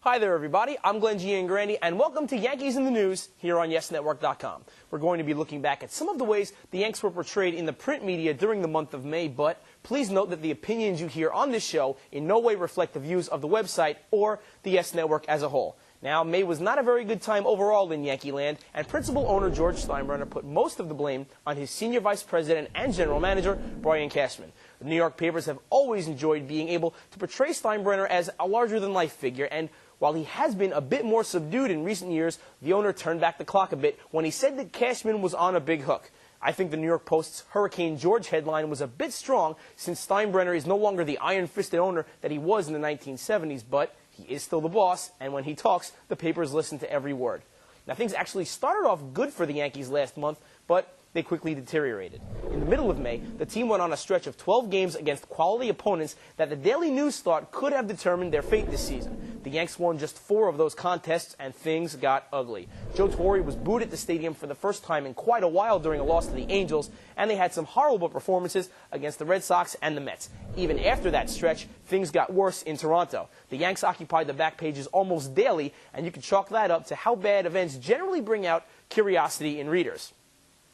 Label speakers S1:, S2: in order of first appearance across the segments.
S1: Hi there, everybody. I'm Glenn Giangrandi, and welcome to Yankees in the News here on YesNetwork.com. We're going to be looking back at some of the ways the Yanks were portrayed in the print media during the month of May, but please note that the opinions you hear on this show in no way reflect the views of the website or the Yes Network as a whole. Now, May was not a very good time overall in Yankee land, and principal owner George Steinbrenner put most of the blame on his senior vice president and general manager, Brian Cashman. The New York papers have always enjoyed being able to portray Steinbrenner as a larger-than-life figure, and while he has been a bit more subdued in recent years, the owner turned back the clock a bit when he said that Cashman was on a big hook. I think the New York Post's Hurricane George headline was a bit strong, since Steinbrenner is no longer the iron-fisted owner that he was in the 1970s, but he is still the boss, and when he talks, the papers listen to every word. Now, things actually started off good for the Yankees last month, but they quickly deteriorated. In the middle of May, the team went on a stretch of 12 games against quality opponents that the Daily News thought could have determined their fate this season. The Yanks won just 4 of those contests, and things got ugly. Joe Torre was booed at the stadium for the first time in quite a while during a loss to the Angels, and they had some horrible performances against the Red Sox and the Mets. Even after that stretch, things got worse in Toronto. The Yanks occupied the back pages almost daily, and you can chalk that up to how bad events generally bring out curiosity in readers.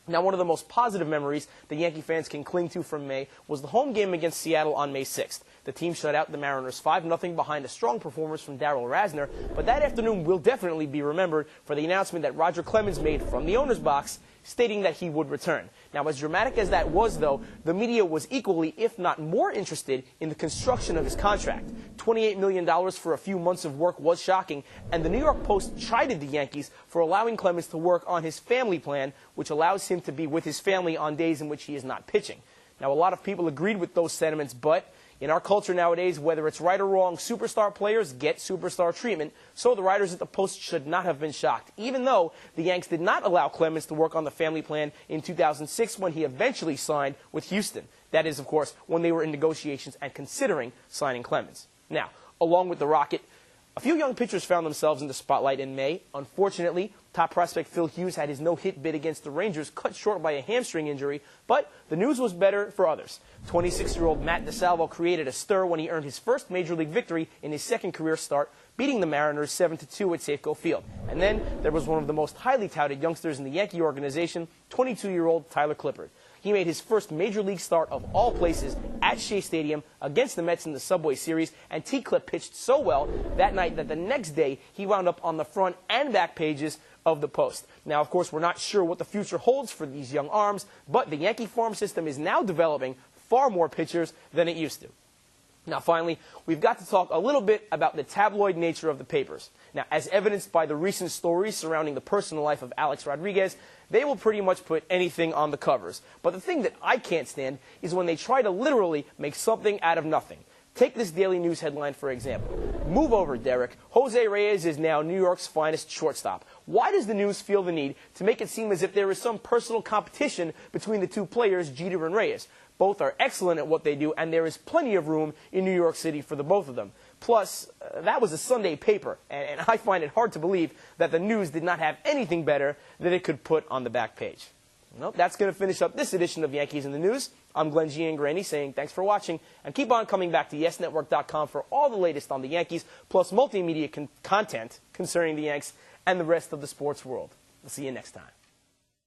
S1: Now, one of the most positive memories the Yankee fans can cling to from May was the home game against Seattle on May 6th. The team shut out the Mariners 5-0 behind a strong performance from Darryl Rasner, but that afternoon will definitely be remembered for the announcement that Roger Clemens made from the owner's box, stating that he would return. Now, as dramatic as that was, though, the media was equally, if not more, interested in the construction of his contract. $28 million for a few months of work was shocking, and the New York Post chided the Yankees for allowing Clemens to work on his family plan, which allows him to be with his family on days in which he is not pitching. Now, a lot of people agreed with those sentiments, but in our culture nowadays, whether it's right or wrong, superstar players get superstar treatment, so the writers at the Post should not have been shocked, even though the Yanks did not allow Clemens to work on the family plan in 2006 when he eventually signed with Houston. That is, of course, when they were in negotiations and considering signing Clemens. Now, along with the Rocket, a few young pitchers found themselves in the spotlight in May. Unfortunately, top prospect Phil Hughes had his no-hit bid against the Rangers cut short by a hamstring injury, but the news was better for others. 26-year-old Matt DeSalvo created a stir when he earned his first Major League victory in his second career start, beating the Mariners 7-2 at Safeco Field. And then there was one of the most highly touted youngsters in the Yankee organization, 22-year-old Tyler Clippard. He made his first Major League start of all places at Shea Stadium against the Mets in the Subway Series, and T-Clip pitched so well that night that the next day he wound up on the front and back pages of the Post. Now, of course, we're not sure what the future holds for these young arms, but the Yankee farm system is now developing far more pitchers than it used to. Now, finally, we've got to talk a little bit about the tabloid nature of the papers. Now, as evidenced by the recent stories surrounding the personal life of Alex Rodriguez, they will pretty much put anything on the covers. But the thing that I can't stand is when they try to literally make something out of nothing. Take this Daily News headline, for example. Move over, Derek. Jose Reyes is now New York's finest shortstop. Why does the News feel the need to make it seem as if there is some personal competition between the two players, Jeter and Reyes? Both are excellent at what they do, and there is plenty of room in New York City for the both of them. Plus, that was a Sunday paper, and I find it hard to believe that the News did not have anything better that it could put on the back page. Well, that's going to finish up this edition of Yankees in the News. I'm Glenn Giangrandi saying thanks for watching, and keep on coming back to YesNetwork.com for all the latest on the Yankees, plus multimedia content concerning the Yanks and the rest of the sports world. We'll see you next time.